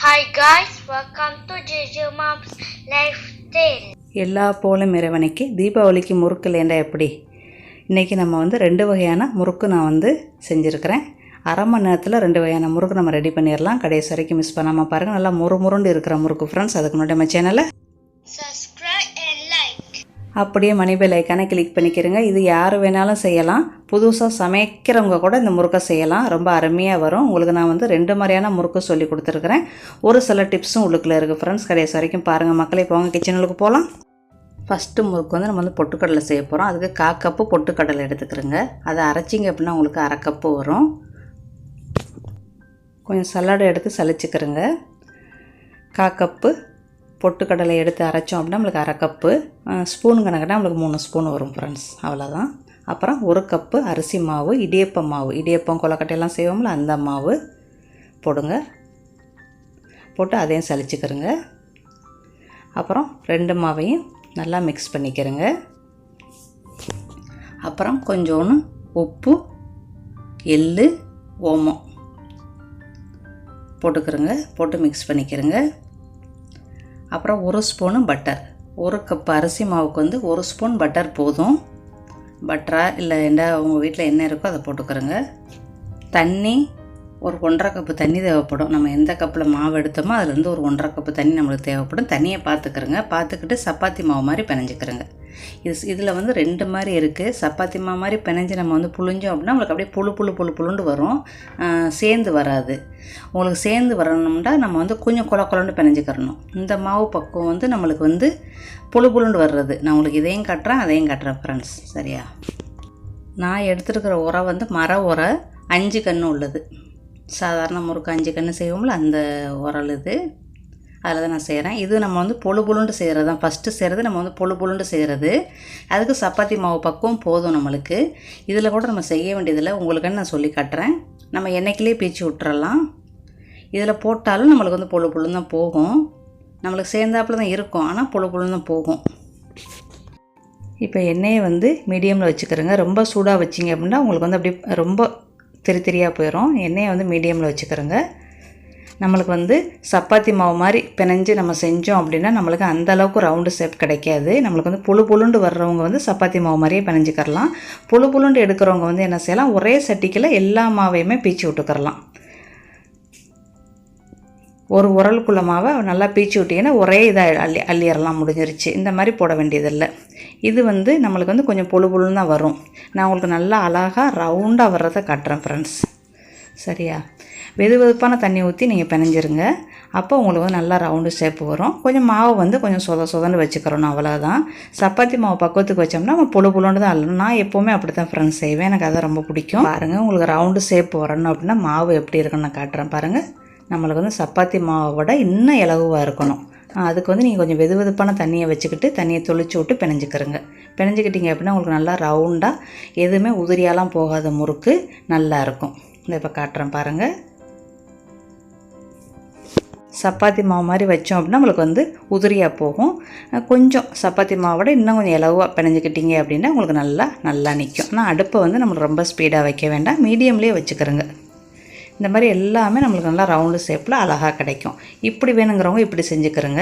Hi guys, welcome to JJ Mom's Lifestyle. எல்லா போலும் இறைவனைக்கு தீபாவளிக்கு முறுக்கு இல்லைண்டா எப்படி? இன்றைக்கி நம்ம வந்து 2 வகையான முறுக்கு நான் செஞ்சுருக்கிறேன். அரை மணி நேரத்தில் 2 வகையான முறுக்கு நம்ம ரெடி பண்ணிடலாம். கடைசி வரைக்கும் மிஸ் பண்ணாமல் பாருங்கள். நல்லா முருண்டு இருக்கிற முறுக்கு ஃப்ரெண்ட்ஸ். அதுக்கு முன்னாடி நம்ம சேனலை Subscribe and like. அப்படியே மணி பெல் ஐக்கானை கிளிக் பண்ணிக்கிறங்க. இது யார் வேணாலும் செய்யலாம். புதுசாக சமைக்கிறவங்க கூட இந்த முறுக்கை செய்யலாம். ரொம்ப அருமையாக வரும். உங்களுக்கு நான் 2 மாதிரியான முறுக்கு சொல்லி கொடுத்துருக்குறேன். ஒரு சில டிப்ஸும் உள்ளுக்குள்ளே இருக்குது ஃப்ரெண்ட்ஸ். கடைசி வரைக்கும் பாருங்கள் மக்களே. இப்போ அவங்க கிச்சனுக்கு போகலாம். ஃபஸ்ட்டு முறுக்கு நம்ம பொட்டுக்கடலை செய்ய போகிறோம். அதுக்கு 1/4 கப்பு பொட்டுக்கடலை எடுத்துக்கிறோங்க. அதை அரைச்சிங்க அப்படின்னா உங்களுக்கு 1/2 கப்பு வரும். கொஞ்சம் சலாடை எடுத்து சலிச்சுக்கிறோங்க. 1/4 கப்பு பொட்டுக்கடலை எடுத்து அரைச்சோம் அப்படின்னா நம்மளுக்கு 1/2 கப்பு. ஸ்பூன் கணக்குனா நம்மளுக்கு 3 ஸ்பூன் வரும் ஃப்ரெண்ட்ஸ். அவ்வளோதான். அப்புறம் 1 கப்பு அரிசி மாவு, இடியப்பம் கொலக்கட்டையெல்லாம் செய்வோம்ல அந்த மாவு போடுங்க. போட்டு அதையும் சலிச்சுக்கிறோங்க. அப்புறம் 2 மாவையும் நல்லா மிக்ஸ் பண்ணிக்கிறோங்க. அப்புறம் கொஞ்சோன்னு உப்பு, எள்ளு, ஓமம் போட்டுக்கிறோங்க. போட்டு மிக்ஸ் பண்ணிக்கிறோங்க. அப்புறம் 1 ஸ்பூனு பட்டர். 1 கப் அரிசி மாவுக்கு 1 ஸ்பூன் பட்டர் போதும். பட்டரா இல்லை உங்கள் வீட்டில் என்ன இருக்கோ அதை போட்டுக்கிறோங்க. தண்ணி ஒரு 1.5 கப்பு தண்ணி தேவைப்படும். நம்ம எந்த கப்பில் மாவு எடுத்தோமோ அதுலேருந்து ஒரு 1.5 கப்பு தண்ணி நம்மளுக்கு தேவைப்படும். தண்ணியை பார்த்துக்கிறோங்க. பார்த்துக்கிட்டு சப்பாத்தி மாவு மாதிரி பிணைஞ்சிக்கிறோங்க. இதில் 2 மாதிரி இருக்குது. சப்பாத்தி மாவு மாதிரி பிணைஞ்சு நம்ம புழிஞ்சோம் அப்படின்னா நம்மளுக்கு அப்படியே புழுண்டு வரும். சேர்ந்து வராது. உங்களுக்கு சேர்ந்து வரணும்னா நம்ம கொஞ்சம் கொலன்னு பிணைஞ்சிக்கிறணும். இந்த மாவு பக்குவம் நம்மளுக்கு புழுண்டு வர்றது. நான் உங்களுக்கு இதையும் காட்டுறேன் அதையும் காட்டுறேன் ஃப்ரெண்ட்ஸ். சரியா? நான் எடுத்துருக்கிற உரை மர உரை 5 கன்று உள்ளது. சாதாரண முறுக்கு 5 கன்று செய்வோம்ல அந்த உரல் இது. அதில் தான் நான் செய்கிறேன். இது நம்ம புழுண்டு செய்கிறது தான். ஃபஸ்ட்டு செய்கிறது நம்ம புழுண்டு செய்கிறது. அதுக்கு சப்பாத்தி மாவு பக்குவம் போதும் நம்மளுக்கு. இதில் கூட நம்ம செய்ய வேண்டியதில்லை. உங்களுக்குன்னு நான் சொல்லி காட்டுறேன். நம்ம எண்ணெய்க்கிலே பீச்சு விட்டுறலாம். இதில் போட்டாலும் நம்மளுக்கு புழுன்னு தான் போகும். நம்மளுக்கு சேர்ந்தாப்புல தான் இருக்கும். ஆனால் புழுன்னு தான் போகும். இப்போ எண்ணெயை மீடியமில் வச்சுக்கிறோங்க. ரொம்ப சூடாக வச்சிங்க அப்படின்னா உங்களுக்கு அப்படி ரொம்ப திரியாக போயிடும். எண்ணெயை மீடியமில் வச்சுக்கிறோங்க. நம்மளுக்கு சப்பாத்தி மாவு மாதிரி பிணைஞ்சு நம்ம செஞ்சோம் அப்படின்னா நம்மளுக்கு அந்தளவுக்கு ரவுண்டு ஷேப் கிடைக்காது. நம்மளுக்கு புழுண்டு வர்றவங்க சப்பாத்தி மாவு மாதிரியே பிணைஞ்சிக்கிறலாம். புழுண்டு எடுக்கிறவங்க என்ன செய்யலாம், ஒரே சட்டிக்கில் எல்லா மாவையுமே பீச்சு விட்டுக்கிறலாம். ஒரு உரலுக்குள்ள மாவை நல்லா பீச்சு விட்டிங்கன்னா ஒரே இதாக அள்ளிடலாம். முடிஞ்சிருச்சு. இந்த மாதிரி போட வேண்டியதில்லை. இது நம்மளுக்கு கொஞ்சம் புழுன்னு தான் வரும். நான் உங்களுக்கு நல்லா அழகாக ரவுண்டாக வர்றதை காட்டுறேன் ஃப்ரெண்ட்ஸ். சரியா? வெதுவெதுப்பான தண்ணி ஊற்றி நீங்கள் பிணைஞ்சிருங்க. அப்போ உங்களுக்கு நல்லா ரவுண்டு ஷேப்பு வரும். கொஞ்சம் மாவு கொஞ்சம் சொதன்னு வச்சுக்கிறோம். அவ்வளோதான். சப்பாத்தி மாவு பக்குவத்துக்கு வச்சோம்னா நம்ம புழுன்னு தான் அள்ளணும். நான் எப்போவுமே அப்படி தான் ஃப்ரெண்ட்ஸ் செய்வேன். எனக்கு அதை ரொம்ப பிடிக்கும். பாருங்கள், உங்களுக்கு ரவுண்டு ஷேப்பு வரணும் அப்படின்னா மாவு எப்படி இருக்குன்னு நான் காட்டுறேன் பாருங்கள். நம்மளுக்கு சப்பாத்தி மாவோட இன்னும் இலகுவாக இருக்கணும். அதுக்கு நீங்கள் கொஞ்சம் வெதுவெதுப்பான தண்ணியை வச்சுக்கிட்டு தண்ணியை தொளிச்சு விட்டு பிணைஞ்சிக்கிறோங்க. பிணைஞ்சிக்கிட்டிங்க அப்படின்னா உங்களுக்கு நல்லா ரவுண்டாக எதுவுமே உதிரியாலாம் போகாத முறுக்கு நல்லா இருக்கும். இந்த இப்போ காட்டுறேன் பாருங்கள். சப்பாத்தி மாவு மாதிரி வச்சோம் அப்படின்னா நம்மளுக்கு உதிரியாக போகும். கொஞ்சம் சப்பாத்தி மாவோட இன்னும் கொஞ்சம் இலவாக பிணைஞ்சிக்கிட்டிங்க அப்படின்னா உங்களுக்கு நல்லா நிற்கும். ஆனால் அடுப்பை நம்மளுக்கு ரொம்ப ஸ்பீடாக வைக்க வேண்டாம். மீடியம்லேயே வச்சுக்கிறோங்க. இந்த மாதிரி எல்லாமே நம்மளுக்கு நல்லா ரவுண்டு ஷேப்பில் அழகாக கிடைக்கும். இப்படி வேணுங்கிறவங்க இப்படி செஞ்சுக்கிறோங்க.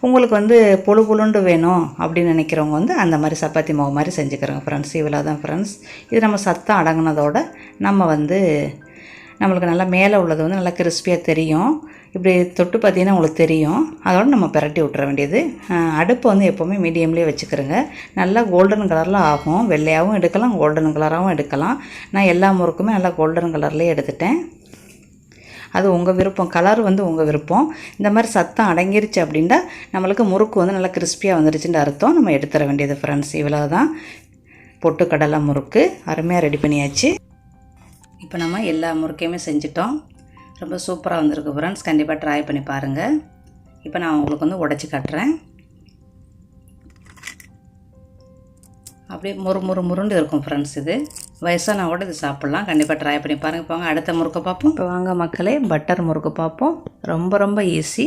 உங்களுக்கு புழுண்டு வேணும் அப்படின்னு நினைக்கிறவங்க அந்த மாதிரி சப்பாத்தி மாவு மாதிரி செஞ்சுக்கிறோங்க ஃப்ரெண்ட்ஸ். இவ்வளோ தான் ஃப்ரெண்ட்ஸ். இது நம்ம சத்தம் அடங்கினதோட நம்ம நம்மளுக்கு நல்லா மேலே உள்ளது நல்லா கிறிஸ்பியாக தெரியும். இப்படி தொட்டு பார்த்தீங்கன்னா உங்களுக்கு தெரியும். அதோட நம்ம பிரட்டி விட்டுற வேண்டியது. அடுப்பு எப்போவுமே மீடியம்லேயே வச்சுக்கிறோங்க. நல்லா கோல்டன் கலரில் ஆகும். வெள்ளையாகவும் எடுக்கலாம், கோல்டன் கலராகவும் எடுக்கலாம். நான் எல்லா முறுக்குமே நல்லா கோல்டன் கலர்லேயே எடுத்துட்டேன். அது உங்கள் விருப்பம். கலர் உங்கள் விருப்பம். இந்த மாதிரி சத்தம் அடங்கிருச்சு அப்படின்னா நம்மளுக்கு முறுக்கு நல்லா கிறிஸ்பியாக வந்துருச்சுன்னு அர்த்தம். நம்ம எடுத்துட வேண்டியது ஃப்ரெண்ட்ஸ். இவ்வளோ தான் பொட்டுக்கடலை முறுக்கு அருமையாக ரெடி பண்ணியாச்சு. இப்போ நம்ம எல்லா முறுக்கையுமே செஞ்சிட்டோம். ரொம்ப சூப்பராக வந்திருக்கு ஃப்ரெண்ட்ஸ். கண்டிப்பாக ட்ரை பண்ணி பாருங்கள். இப்போ நான் உங்களுக்கு உடைச்சி காட்டுறேன். அப்படியே முருண்டு இருக்கும் ஃப்ரெண்ட்ஸ். இது வயசான கூட இது சாப்பிட்லாம். கண்டிப்பாக ட்ரை பண்ணி பாருங்கள். இப்போ வாங்க அடுத்த முறுக்கை பார்ப்போம். இப்போ வாங்க மக்களே, பட்டர் முறுக்கு பார்ப்போம். ரொம்ப ஈஸி.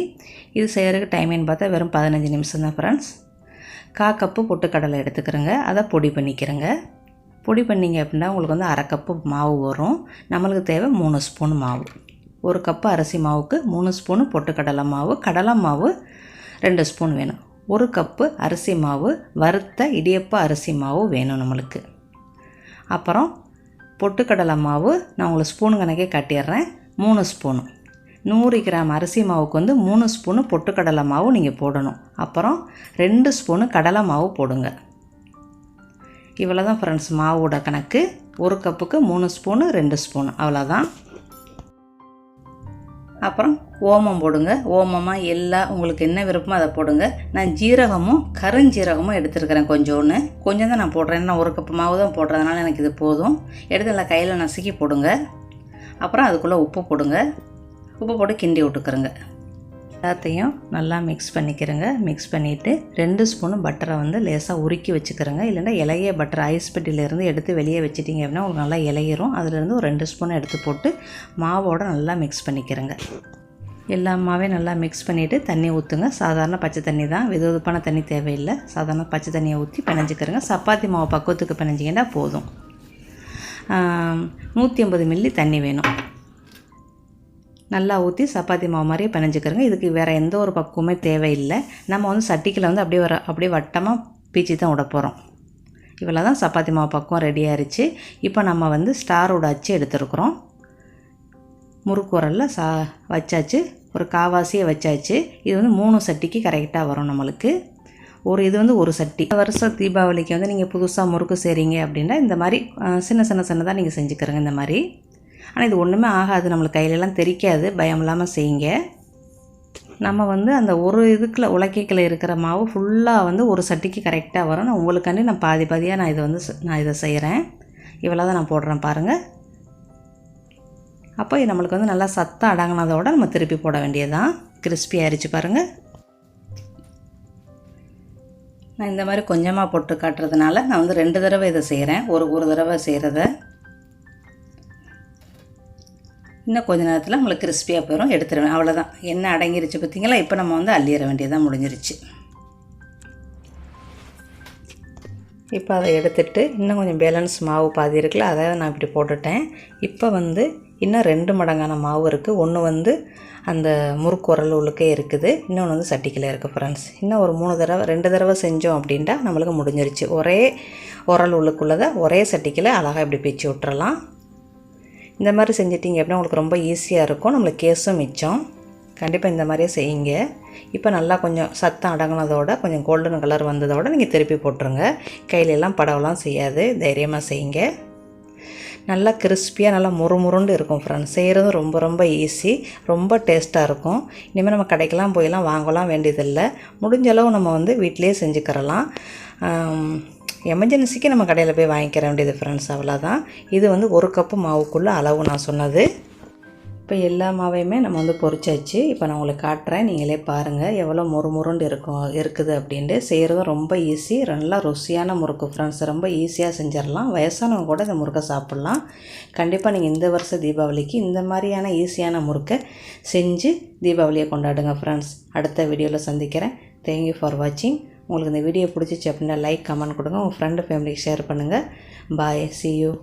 இது செய்கிறதுக்கு டைமின்னு பார்த்தா வெறும் 15 நிமிஷம் தான் ஃப்ரெண்ட்ஸ். 1/4 கப்பு பொட்டுக்கடலை எடுத்துக்கிறோங்க. அதை பொடி பண்ணிக்கிறோங்க. பொடி பண்ணிங்க அப்படின்னா உங்களுக்கு 1/2 கப்பு மாவு வரும். நம்மளுக்கு தேவை 3 ஸ்பூன் மாவு. ஒரு கப்பு அரிசி மாவுக்கு 3 ஸ்பூனு பொட்டுக்கடலை மாவு, கடலை மாவு 2 ஸ்பூன் வேணும். 1 கப்பு அரிசி மாவு, வறுத்த இடியப்ப அரிசி மாவு வேணும் நம்மளுக்கு. அப்புறம் பொட்டுக்கடலை மாவு நான் உங்களுக்கு ஸ்பூன் கணக்கே காட்டிடுறேன், 3 ஸ்பூனு. 100 கிராம் அரிசி மாவுக்கு வந்து 3 ஸ்பூனு பொட்டுக்கடலை மாவு நீங்கள் போடணும். அப்புறம் 2 ஸ்பூனு கடலை மாவு போடுங்க. இவ்வளோ தான் ஃப்ரெண்ட்ஸ் மாவோட கணக்கு. 1 கப்புக்கு 3 ஸ்பூனு 2 ஸ்பூனு அவ்வளோதான். அப்புறம் ஓமம் போடுங்க. ஓமமாக எல்லாம் உங்களுக்கு என்ன விருப்பமோ அதை போடுங்க. நான் ஜீரகமும் கருஞ்சீரகமும் எடுத்துருக்கிறேன் கொஞ்சம் தான் நான் போடுறேன். நான் 1 கப்பு மாவு தான் போடுறதுனால எனக்கு இது போதும். எடுத்து நல்லா கையில் நசுக்கி போடுங்க. அப்புறம் அதுக்குள்ளே உப்பு போடுங்க. உப்பு போட்டு கிண்டி விட்டுக்கிறங்க. எல்லாத்தையும் நல்லா மிக்ஸ் பண்ணிக்கிறங்க. மிக்ஸ் பண்ணிவிட்டு 2 ஸ்பூனு பட்டரை வந்து லேசாக உருக்கி வச்சுக்கிறங்க. இல்லைன்னா இலைய பட்டர் ஐஸ் பெட்டியிலேருந்து எடுத்து வெளியே வச்சிட்டிங்க அப்படின்னா உங்களுக்கு நல்லா இலையிரும். அதிலேருந்து ஒரு 2 ஸ்பூன் எடுத்து போட்டு மாவோடு நல்லா மிக்ஸ் பண்ணிக்கிறங்க. எல்லா மாவையும் நல்லா மிக்ஸ் பண்ணிவிட்டு தண்ணி ஊற்றுங்க. சாதாரண பச்சை தண்ணி தான், வெதுவெதுப்பான தண்ணி தேவையில்லை. சாதாரண பச்சை தண்ணியை ஊற்றி பிணைஞ்சிக்கிறங்க. சப்பாத்தி மாவு பக்குவத்துக்கு பிணைஞ்சிங்கன்னா போதும். 150 மில்லி தண்ணி வேணும். நல்லா ஊற்றி சப்பாத்தி மாவு மாதிரியே பிணைஞ்சிக்கிறங்க. இதுக்கு வேறு எந்த ஒரு பக்குவமே தேவையில்லை. நம்ம வந்து சட்டிக்கில் வந்து அப்படியே வட்டமாக பீச்சி தான் விட போகிறோம். இவ்வளோ தான் சப்பாத்தி மாவு பக்குவம் ரெடி ஆயிடுச்சு. இப்போ நம்ம வந்து ஸ்டாரோட அச்சு எடுத்துருக்குறோம். முறுக்கு உரலில் வச்சாச்சு. ஒரு காவாசியை வச்சாச்சு. இது வந்து 3 சட்டிக்கு கரெக்டாக வரும் நம்மளுக்கு. இது வந்து ஒரு சட்டி. வருஷம் தீபாவளிக்கு வந்து நீங்கள் புதுசாக முறுக்கு செய்கிறீங்க அப்படின்னா இந்த மாதிரி சின்னதாக நீங்கள் செஞ்சுக்கிறங்க இந்த மாதிரி. ஆனால் இது ஒன்றுமே ஆகாது, நம்மளுக்கு கையிலலாம் தெரிக்காது, பயம் இல்லாமல் செய்யுங்க. நம்ம வந்து அந்த ஒரு இதுக்குள்ள உலக்கைக்கில் இருக்கிற மாவு ஃபுல்லாக வந்து ஒரு சட்டிக்கு கரெக்டாக வரும். நான் உங்களுக்காண்டி நான் பாதியாக நான் இதை செய்கிறேன். இவ்வளோ தான் நான் போடுறேன் பாருங்கள். அப்போ நம்மளுக்கு வந்து நல்லா சத்தம் அடங்கினதோட நம்ம திருப்பி போட வேண்டியதான். கிறிஸ்பி ஆயிடுச்சு பாருங்கள். நான் இந்த மாதிரி கொஞ்சமாக போட்டு காட்டுறதுனால நான் வந்து 2 தடவை இதை செய்கிறேன். ஒரு தடவை செய்கிறத இன்னும் கொஞ்ச நேரத்தில் உங்களுக்கு கிறிஸ்பியாக போயிடும், எடுத்துருவேன். அவ்வளோதான், எண்ணெய் அடங்கிருச்சு பார்த்திங்களா. இப்போ நம்ம வந்து அள்ளிட வேண்டியதாக முடிஞ்சிருச்சு. இப்போ அதை எடுத்துகிட்டு இன்னும் கொஞ்சம் பேலன்ஸ் மாவு பாதி இருக்குல்ல, அதை நான் இப்படி போட்டுட்டேன். இப்போ வந்து இன்னும் 2 மடங்கான மாவு இருக்குது. ஒன்று வந்து அந்த முறுக்கு உரல் உள்ளுக்கே இருக்குது, இன்னொன்று வந்து சட்டிக்கில் இருக்குது ஃப்ரெண்ட்ஸ். இன்னும் ஒரு 2 தடவை செஞ்சோம் அப்படின்ட்டா நம்மளுக்கு முடிஞ்சிருச்சு. ஒரே உரல் உள்ளுக்குள்ளதை ஒரே சட்டிக்கில் அழகாக இப்படி பிச்சு விட்டுறலாம். இந்த மாதிரி செஞ்சிட்டிங்க அப்படின்னா உங்களுக்கு ரொம்ப ஈஸியாக இருக்கும், நம்மளுக்கு கேஸும் மிச்சம். கண்டிப்பாக இந்த மாதிரியே செய்யுங்க. இப்போ நல்லா கொஞ்சம் சத்தம் அடங்கினதோட கொஞ்சம் கோல்டன் கலர் வந்ததோடு நீங்கள் திருப்பி போட்டுருங்க. கையிலெல்லாம் படவெல்லாம் செய்யாது, தைரியமாக செய்யுங்க. நல்லா கிறிஸ்பியாக நல்லா முறுமுருண்டு இருக்கும் ஃப்ரெண்ட்ஸ். செய்கிறது ரொம்ப ஈஸி, ரொம்ப டேஸ்ட்டாக இருக்கும். இனிமேல் நம்ம கடைக்கெல்லாம் போயெல்லாம் வாங்கலாம் வேண்டியதில்லை. முடிஞ்ச அளவு நம்ம வந்து வீட்டிலேயே செஞ்சுக்கிறலாம். எமர்ஜென்சிக்கு நம்ம கடையில் போய் வாங்கிக்கிற வேண்டியது ஃப்ரெண்ட்ஸ், அவ்வளோதான். இது வந்து 1 கப்பு மாவுக்குள்ளே அளவு நான் சொன்னது. இப்போ எல்லா மாவையுமே நம்ம வந்து பொரிச்சாச்சு. இப்போ நான் உங்களுக்கு காட்டுறேன், நீங்களே பாருங்கள் எவ்வளோ முறுமுருண்டு இருக்குது அப்படின்ட்டு. செய்கிறதும் ரொம்ப ஈஸி, நல்லா ருசியான முறுக்கு ஃப்ரெண்ட்ஸ். ரொம்ப ஈஸியாக செஞ்சிடலாம். வயசானவங்க கூட இந்த முறுக்கை சாப்பிட்லாம். கண்டிப்பாக நீங்கள் இந்த வருஷம் தீபாவளிக்கு இந்த மாதிரியான ஈஸியான முறுக்கை செஞ்சு தீபாவளியை கொண்டாடுங்க ஃப்ரெண்ட்ஸ். அடுத்த வீடியோவில் சந்திக்கிறேன். தேங்க்யூ ஃபார் வாட்சிங். உங்களுக்கு இந்த வீடியோ பிடிச்சிச்சு அப்படின்னா லைக், கமெண்ட் கொடுங்க. உங்கள் ஃப்ரெண்டு ஃபேமிலிக்கு ஷேர் பண்ணுங்கள். பாய், see you.